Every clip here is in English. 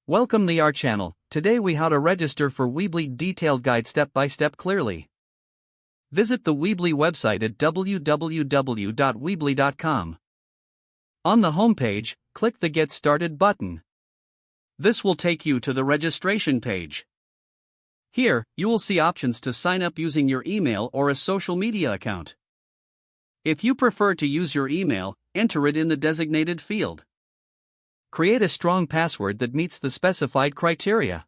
Welcome to our channel. Today we how to register for Weebly detailed guide step by step clearly. Visit the Weebly website at www.weebly.com. On the homepage, click the Get Started button. This will take you to the registration page. Here, you will see options to sign up using your email or a social media account. If you prefer to use your email, enter it in the designated field. Create a strong password that meets the specified criteria.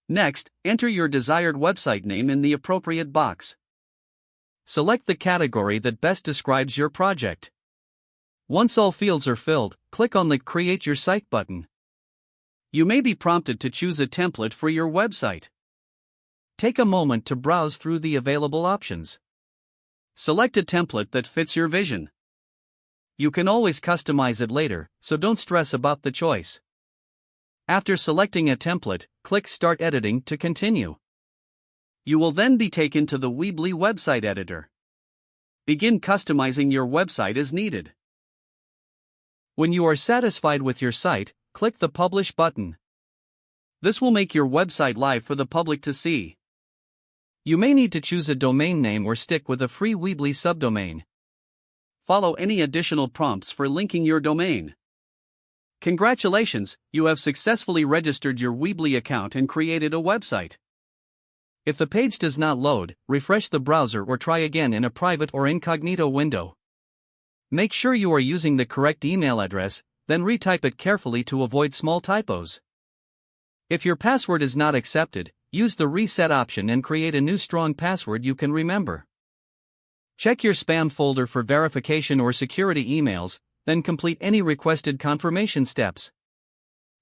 Next, enter your desired website name in the appropriate box. Select the category that best describes your project. Once all fields are filled, click on the Create Your Site button. You may be prompted to choose a template for your website. Take a moment to browse through the available options. Select a template that fits your vision. You can always customize it later, so don't stress about the choice. After selecting a template, click Start Editing to continue. You will then be taken to the Weebly website editor. Begin customizing your website as needed. When you are satisfied with your site, click the Publish button. This will make your website live for the public to see. You may need to choose a domain name or stick with a free Weebly subdomain. Follow any additional prompts for linking your domain. Congratulations, you have successfully registered your Weebly account and created a website. If the page does not load, refresh the browser or try again in a private or incognito window. Make sure you are using the correct email address, then retype it carefully to avoid small typos. If your password is not accepted, use the reset option and create a new strong password you can remember. Check your spam folder for verification or security emails, then complete any requested confirmation steps.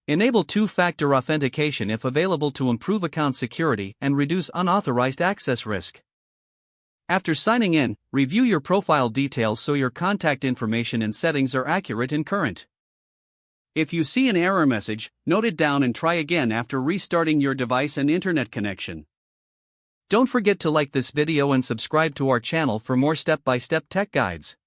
Enable two-factor authentication if available to improve account security and reduce unauthorized access risk. After signing in, review your profile details so your contact information and settings are accurate and current. If you see an error message, note it down and try again after restarting your device and internet connection. Don't forget to like this video and subscribe to our channel for more step-by-step tech guides.